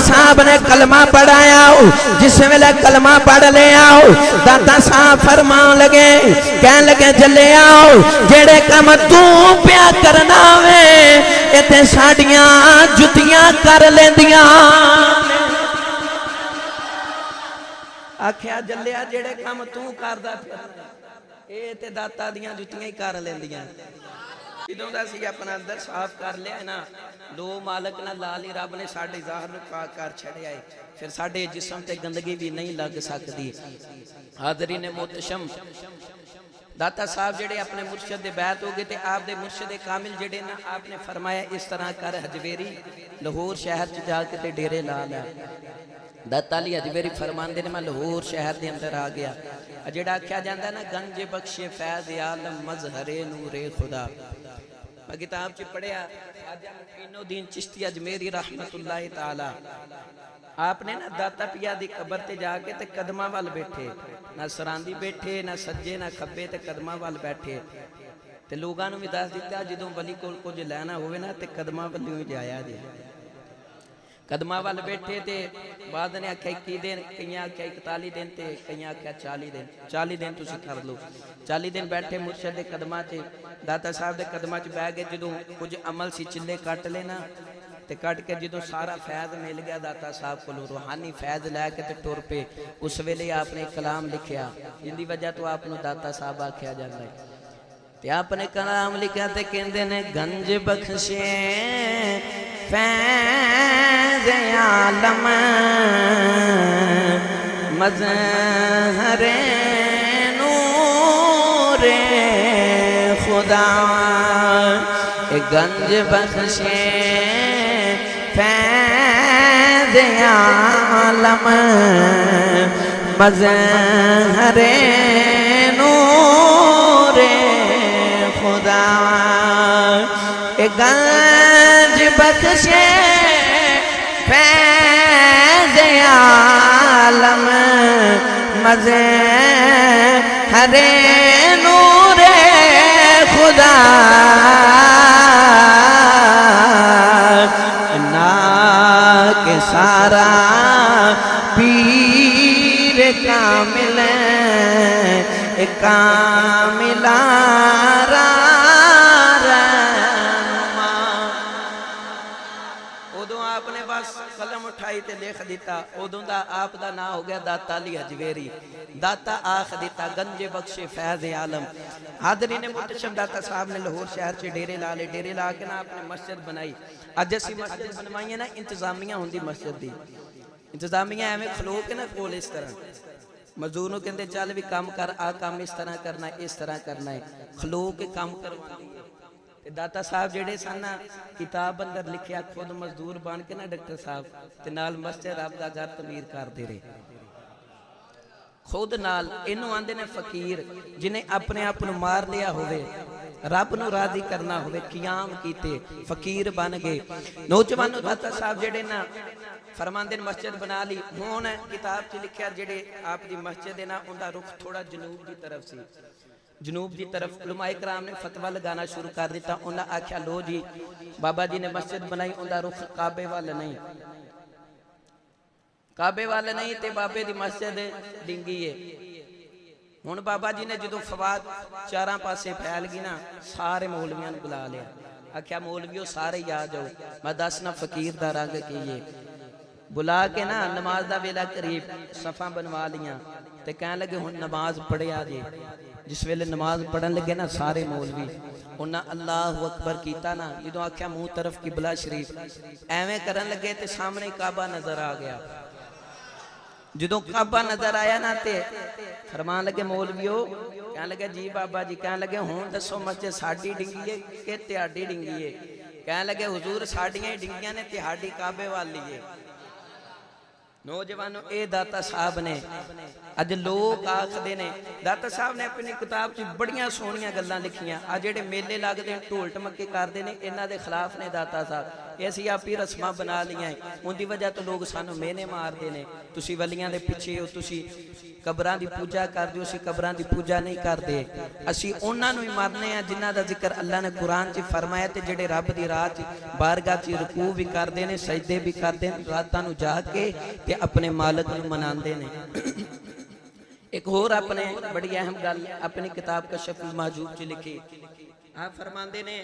साहब ने कलमा पढ़ाया। जिस वेले कलमा पढ़ लिया दाता साहब फरमान लगे, कह लगे जले आओ जेड़े काम तू प्या करना वे इत्थे साडियां जुतियां कर लेंदियां। आख्या जलिया जेड़े काम तू करदा ये ते दाता दियां जुतियां ही कर लेंदियां। ਜਦੋਂ ਦਾ ਸੀ अपना अंदर साफ कर लिया ना, लो मालक ना लाल ही रब ने साडे ज़ाहर नूं पाक कर छड़िया है, फिर साडे जिस्म ते गंदगी भी नहीं लग सकती। हाज़रीन मोहतरम दाता साहब जेड़े अपने मुर्शद दे बैत हो गए ते आप दे मुर्शद कामिल जेड़े ना आपने फरमाया इस तरह कर हजवेरी लाहौर शहर च जाके ते डेरे ला ला। दाता अली हजवेरी फरमांदे ने मैं लाहौर शहर के अंदर आ गया। जेड़ा आख्या जाता ना गंज बख्शे फैज आलम मजहरे नूरे खुदा, मैं किताब च पढ़िया दीन चिश्ती अजमेरी रहमतुल्लाह ताला आपने ना दाता पिया दी कबर ते जाके ते कदमा वाल बैठे, ना सरांदी बैठे ना सज्जे ना खब्बे ते कदमा वाल बैठे ते लोगों भी दस दिता जो वली कोल कुछ लैना होवे ना ते कदमा वालों ही जाया जे। कदमा वाल बैठे ते बाद ने आख्या 21 दिन, कई आख्या 41 दिन ते कई आख्या 40 दिन। 40 दिन तुसी कर लो। 40 दिन बैठे मुर्शद के कदमा च, दाता साहब के कदमा च बह गए। जो कुछ अमल सी चिल्ले कट लेना ते कट के जो सारा फैज़ मिल गया दाता साहब को रूहानी फैज़ लैके ते टुर पे। उस वेले आपने कलाम लिखिया जिंदी वजह तो आपको दाता साहब आख्या जाता है। ते आपने कलाम लिखा ते कहंदे ने गंज बख्शे फैज़ आलम मज़हरे नूरे खुदा, गंज बख्शे फैज़ आलम मज़हरे नूरे खुदा, गंज बख्शे फैज़ आलम मज़हरे नूरे खुदा, ना के सारा पीर कामिल कामिला आपने बस कलम उठाई ते लिख दिता। उदों दा आप दा नाम हो गया दाता अली हजवेरी। दाता आख दिता गंजे बख्शे फैज़ आलम। हाज़रीन मोहतरम दाता साहब ने लाहौर शहर च डेरे ला ले। डेरे ला के ना आपने मस्जिद बनाई। अज असी मस्जिद बनवाई है ना, इंतजामिया होंदी मस्जिद दी। इंतजामिया एवं खलो के ना कोल इस तरह मजदूर नूं कहंदे चल भी काम कर, आ काम इस तरह करना है, इस तरह करना है, खलो के काम करवांदे। दाता साहब जेड़े सन ना किताब अंदर लिखिया खुद मजदूर बन के ना डॉक्टर साहब ते नाल मस्जिद रब दा घर तमीर करते रहे खुद नाल। इनू आंदे ने फकीर जिन्हें अपने आप नू मार लिया होवे, रब नू राजी करना होवे, कियाम कीते फकीर बन गए। नौजवानों दाता साहब जेड़े ना फरमांदे ने मस्जिद बना ली। हुण किताब च लिखिया जेड़े आप दी मस्जिद है ना उनका रुख थोड़ा जनूब की तरफ सी। जनूब की तरफ उलमाए कराम ने फतवा लगाना शुरू कर दिता। उन्हें आख्या लो जी बाबा जी ने मस्जिद बनाई, उनका रुख काबे वाल नहीं, काबे वाल नहीं ते बाबे की मस्जिद डिंगी है। हुण बाबा जी ने जो फवाद चार पासे फैल गई ना, सारे मौलवियां ने बुला लिया। आख्या मौलवियों सारे ही आ जाओ, मैं दसना फकीर का रंग की है। बुला के ना नमाज का वेला करीब सफा बनवा लिया ते कह लगे हुण नमाज पढ़िया जे। जिस वेले नमाज पढ़न लगे ना सारे मौलवी उन्हें अल्लाह अकबर किया ना, जो आख्या मुँह तरफ किबला शरीफ एवें करन लगे तो सामने काबा नजर आ गया। जो काबा नजर आया ना ते फरमान लगे मौलवियो, कह लगे जी बाबा जी, कह लगे हुण दसो मस्जिद साडी डिंगी है कि तुहाडी डिंगी है? कह लगे हुजूर साडियां ही डिंगियां ने, तुहाडी काबे वाली है। नौजवानों ये दाता साहब ने अज लोग आखते ने, दाता साहब ने अपनी किताब च बड़िया सोहनिया गल्लां लिखियां। आ जेड़े मेले लगते हैं ढोल ढमके करते हैं, इन्हां दे खिलाफ ने दाता साहब। ये असीं आप ही रस्मां बना लियां उनकी वजह तो लोग सानू मेहने मारते हैं तुसीं वलियां दे पिछे हो तुसीं कबरां दी पूजा करदे हो असीं कबरां दी पूजा नहीं करते असीं उन्हां नूं ही मारने आ जिन्हां दा जिक्र अल्लाह ने कुरान च फरमाया ते जिहड़े रब दी राह च बारगाह च रुकू भी करदे ने सजदे भी करदे ने रातां नूं जाग के ते अपने मालिक नूं मनांदे ने एक होर अपने बड़ी अहम गल अपनी किताब कशफुल महजूब च लिखी आप फरमांदे ने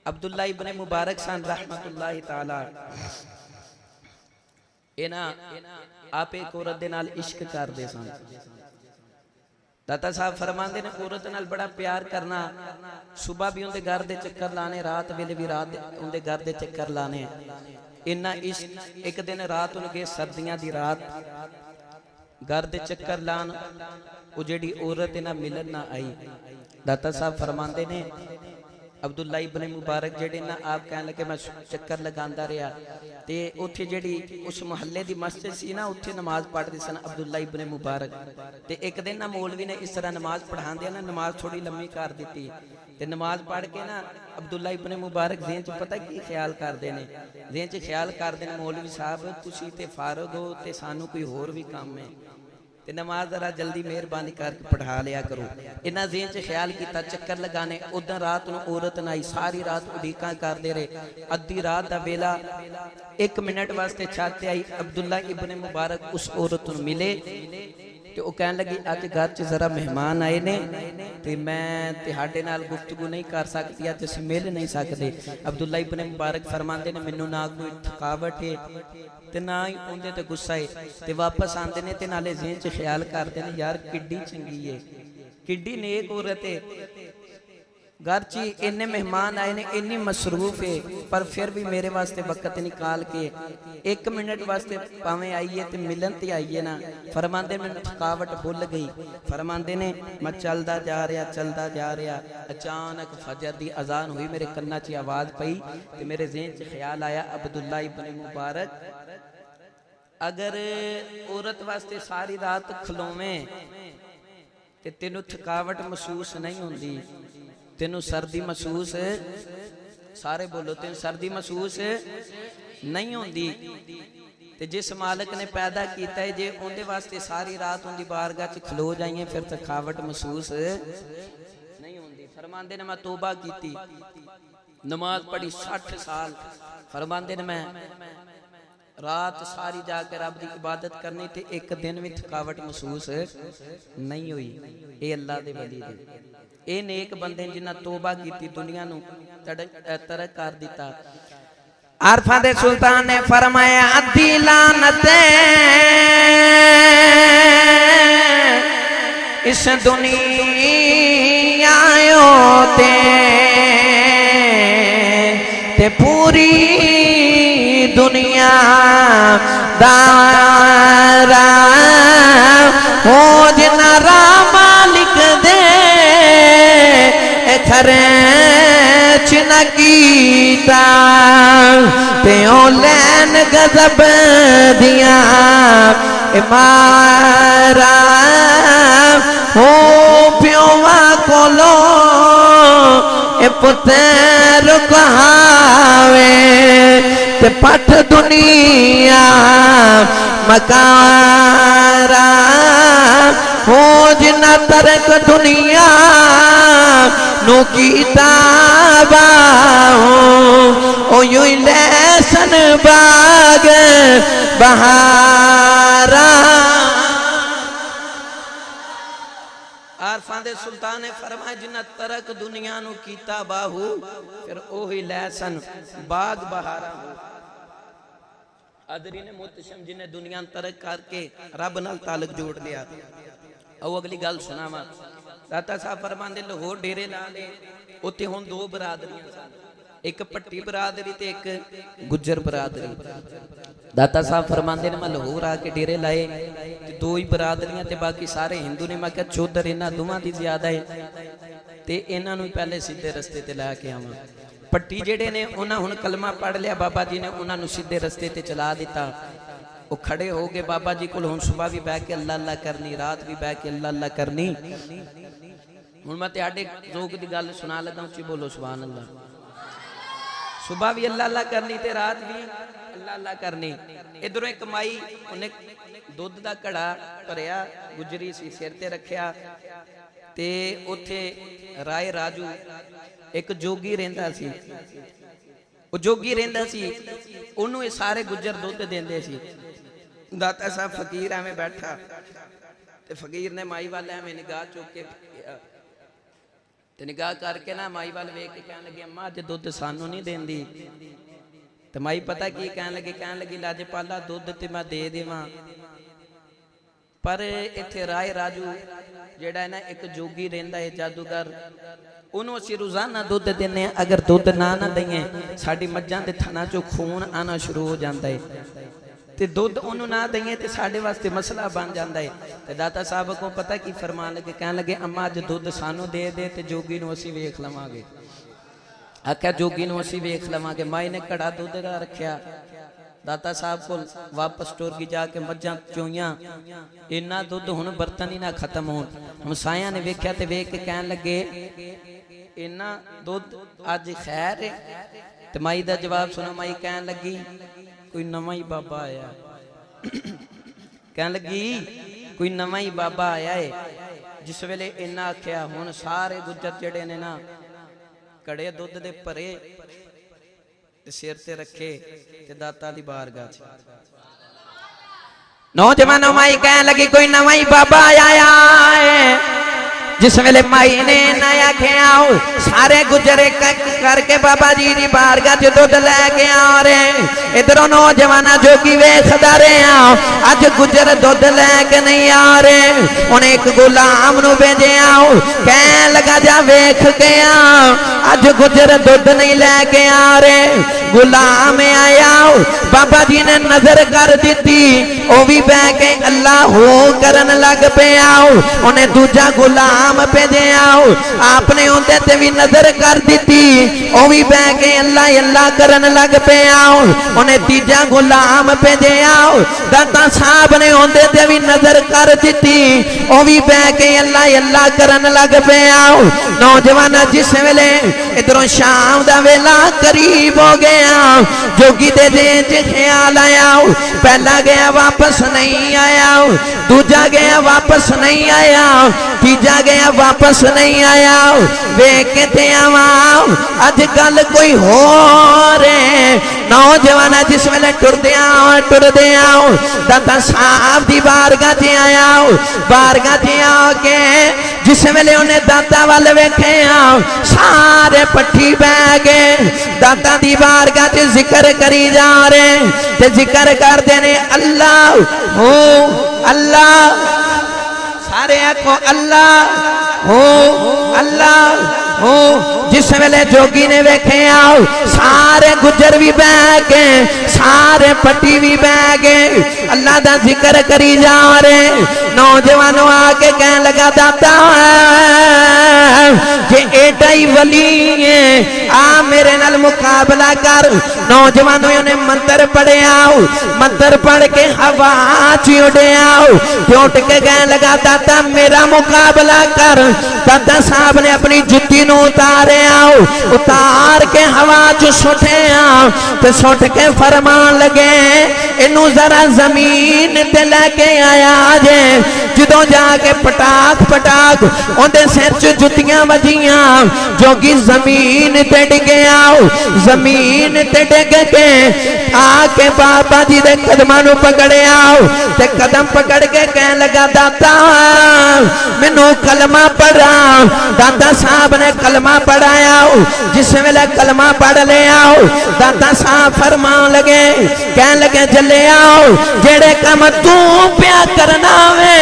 अब्दुल्ला इब्ने मुबारक सन रहमतुल्लाहि ताला इना आप एक औरत दे नाल इश्क करदे सन दाता साहब फरमांदे ने औरत नाल बड़ा प्यार करना सुबह भी उनके घर दे चक्कर लाने रात वेले भी रात उनके घर दे चक्कर लाने इन्ना इश्क एक दिन रात उनके सर्दियां दी रात घर दे चक्कर लान वो जेड़ी औरत इन्हां मिलन ना आई दाता साहब फरमांदे ने अब्दुल्ला इब्ने मुबारक जेड़े ना आप कहने लगे मैं चक्कर लगांदा रहा ते उत्थे जेड़ी उस मोहल्ले दी मस्जिद सी ना उत्थे नमाज पढ़दे सन अब्दुल्ला इब्ने मुबारक ते एक दिन ना मौलवी ने इस तरह नमाज पढ़ांदे ना नमाज थोड़ी लम्मी कर दी ते नमाज पढ़ के ना अब्दुल्ला इब्ने मुबारक ज़हन च पता की ख्याल करते हैं ज़हन च ख्याल करते हैं मौलवी साहब तुसीं ते फारग हो ते सानू कोई होर भी काम है ते नमाज जरा जल्दी मेहरबानी करके पढ़ा लिया करो इन्हां ज़हन च ख्याल किया चक्कर लगाने उधर रात नूं औरत ना आई सारी रात उड़ीकां करदे रहे अद्धी रात दा वेला 1 मिनट वास्ते छाते आई अब्दुल्ला इब्ने मुबारक उस औरत नूं मिले तो वह कह लगी अज घर च जरा मेहमान आए ने ते मैं तुहाडे नाल गुफ्तगू नहीं कर सकती अज असीं मिल नहीं सकते अब्दुल्ला इब्ने मुबारक फरमांदे ने मैनूं ना कोई थकावट है ते ना ही उनदे ते गुस्सा है ते वापस आंदे ने ते नाले ज़हन च ख्याल करते हैं यार किड्डी चंगी है किड्डी नेक औरत है घर च इन्ने मेहमान आए ने इन्नी मसरूफ है पर फिर भी मेरे वास्ते वक्त निकाल के 1 मिनट वास्ते भावें आई है तो मिलन ते आई है ना फरमांदे मैनूं थकावट भुल गई फरमांदे ने मैं चलदा जा रहा अचानक फजर दी अजान हुई मेरे कन्ना च आवाज़ पई ते मेरे ज़हन च ख्याल आया अब्दुल्ला इब्ने मुबारक अगर औरत वास्ते सारी रात खलोवें ते तेनू थकावट महसूस नहीं होंदी तेनू सर्दी महसूस सारे बोलो तेन सर्दी महसूस नहीं होंदी ते जिस मालिक ने पैदा किया है जे उनके वास्ते सारी रात उनकी बारगाह च खलो जाइए फिर थकावट महसूस नहीं होंदी फरमांदे ने मैं तौबा की नमाज पढ़ी 60 साल फरमांदे ने मैं रात सारी जाकर रब की इबादत करनी ते एक दिन भी थकावट महसूस नहीं हुई ये अल्लाह दे वली दे ये नेक बंदे जिन्हां तौबा की दुनिया नूं तरक कर दिता आरफा दे सुल्तान ने फरमाया अद्धी लानत इस दुनिया ते पूरी दुनिया दारा हो जिना रामा लिख दे खर्च न कीता ते ओ लैन गज़ब दिया मारा हो प्योवा कोलो ए पुत्र कहावे ते पठ दुनिया मकारा हो जिना तरक दुनिया नु कीताबा ओ यूं लैसन बाग बहारा आरफां दे सुल्तान ने फरमाया जिन्ना तरक दुनिया नु कीता बाहू फिर ओही लैसन बाग बहारा हो अदरी ने मुतशम जिन्हें दुनिया तरक करके रब नाल ताल्लुक जोड़ लिया आओ अगली गल सुनावा दाता साहब फरमांदे लाहौर डेरे ला ले उत्थे हुण 2 बरादरियां सन एक भट्टी बरादरी ते एक गुज्जर बरादरी दाता साहब फरमांदे ने मैं लाहौर आके डेरे लाए ते 2 ही बरादरियां ते बाकी सारे हिंदू ने मैं कहा चौधर इन्हां दोवां दी ज्यादा है ते इन्हां नूं पहले सीधे रस्ते ते लैके आवां भट्टी जेड़े ने उन्हां हुण कलमा पढ़ लिया बाबा जी ने उन्हां नूं सीधे रस्ते ते चला दिता वो खड़े हो गए बाबा जी को सुबह भी बह के अल्लाह अल्लाह करनी रात भी बह के अल्लाह अल्लाह करनी हुण मैं तुहाडे जोग दी गल सुना लगा उच्ची बोलो सुभान अल्लाह सुबह भी अल्लाह अल्लाह करनी ते रात भी अल्लाह अल्लाह करनी। इधरों एक माई उन्हें दुध का घड़ा भरिया गुजरी सी सिर ते रखिया ते उथे राय राजू एक जोगी रहिंदा सी। वो जोगी रहिंदा सी, उन्होंने सारे गुजर दुध देंदे सी। दाता साहब फकीर एवं बैठा ते फकीर ने माई वाल एवं निगाह चुक के ते निगाह करके ना माई वाल वेख के कहन लगे अम्मा अज दुध सानू नहीं देंदी। तो माई पता की कहन लगी लाजपाला दुध ते मैं दे देवां पर इत्थे राय राजू जेड़ा है ना एक जोगी रहिंदा है जादूगर, उन्होंने असीं रोजाना दुध देने, अगर दुध ना दईए साडी मज्जां दे थना चो खून आना शुरू हो जाता है ते दुध उन्होंने ना दईए तो साडे वास्ते मसला बन जाता है। ते दाता साहब को पता की फरमान लगे, कहन लगे अम्मा अज दुध सानू दे दे ते जोगी नूं असीं वेख लवांगे। आख्या जोगी नूं असीं वेख लवांगे। माई ने घड़ा दुध दा रखिया, दाता साहब को वापस टुर गई, जाके मज्जां चोईयां, इन्ना दुध हुण बर्तन ही ना खत्म हो। हमसाया ने वेख्या ते वेख के कहन लगे इन्ना दुध अज खैर है। ते माई दा जवाब सुनो, माई कहन लगी कोई नवा ही बाबा आया। कहन लगी कोई नवा ही बाबा आया है। जिस वेले इन्ना आख्या हुण सारे गुजर जड़े ने ना कड़े दुध दे भरे ते सिर ते रखे ते दाता दी बारगाह च नौजवानों माई कहन लगी कोई नवा ही बाबा आया है। जिस वेले माई ने नया ख्या सारे गुजरे करके बाबा जी की बारगाह च दुध लैके आ रहे। इधरों नौजवाना जोगी वेखदा रहा, अज गुजर दुध लैके नहीं आ रहे। उन्हें एक गुलाम नूं भेजिया, कहन लगा जा वेख के आ अज गुजर दुध नहीं लैके आ रहे। गुलाम आया, बाबा जी ने नजर कर दी, वह भी बह के अल्लाह हो करन लग पिया। उन्हें दूजा गुलाम भेजिया, आपने उनते ते भी नजर कर दी, वह भी बह के अल्लाह अल्लाह करन लग पिया। उन्हें तीजा गुलाम भेजिया, दाता साहब ने उनते ते भी नजर कर दी, वह भी बह के अल्लाह अल्लाह करन लग पिया। नौजवान जिस वेले इधरों शाम दा वेला करीब हो गया, जोगी दे दिल च ख्याल आया, पहला गया वापस नहीं आया, दूजा गया वापस नहीं आया, तीजा गया वापस नहीं आया। वेख के आवा अज गल कोई हो रे। नौजवान जिस वेले टुरदे आओ दाता साहब दी बारगाह च आया। बारगाह च आके जिस वेले उन्हें दाता वाल वेखे सारे पट्ठी बह गए। दाता दी बारगाह च जिक्र करी जा रहे ते जिक्र करते ने अल्लाह हो अल्लाह, सारे आखो अल्लाह हो अल्लाह हो। जिस वेले जोगी ने वेखे आओ सारे गुजर भी बह गए, सारे पट्टी भी बह गए, अल्लाह दा जिक्र करी जा रहे। नौजवानों आके कह लगा दाता जे एडा ही वली है आ मेरे नाल मुकाबला कर। नौजवानों ने मंत्र पढ़िया, मंत्र पढ़ के हवा च उड़िया, उठ के कह लगा दाता मेरा मुकाबला कर। दाता साहब ने अपनी जुत्ती नूं उतारे, उतार के हवा च सुटे ते सुट के फरमान लगे इनू जरा जमीन ते लेके आया जे। जदों जाके पटाख पटाख उहदे सिर च जुत्तियां वजियां, जोगी जमीन ते डिगया। जमीन ते डिग के आके बाबा जी दे कदमां नूं पकड़िया ते कदम पकड़ के कह लगा दाता मैनू कलमा पढ़ा। दाता साहब ने कलमा पढ़ाया। जिस वेले कलमा पढ़ लिया दाता साहब फरमान लगे, कह लगे चले आओ जेड़े काम तू प्या करना वे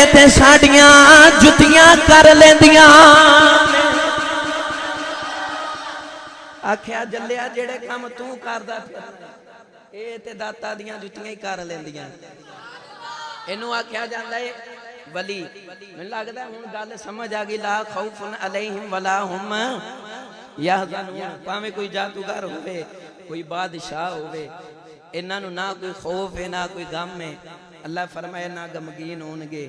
इत्थे साडियां जुतियां कर लेंदियां। आख्या जलिया जेड़े काम तू करदा ए ते दाता दियां जुतियां ही कर लेंदियां। इनू आख्या जांदा है वली। मैनूं लगदा हुण गल समझ आ गई। ला खौफुन अलैहिम वला हुम यहज़नून। भावें कोई जादूगर होवे, कोई बादशाह होवे, इन्हां नूं ना कोई खौफ है ना कोई गम है। अल्लाह फरमाया ना गमगीन होणगे।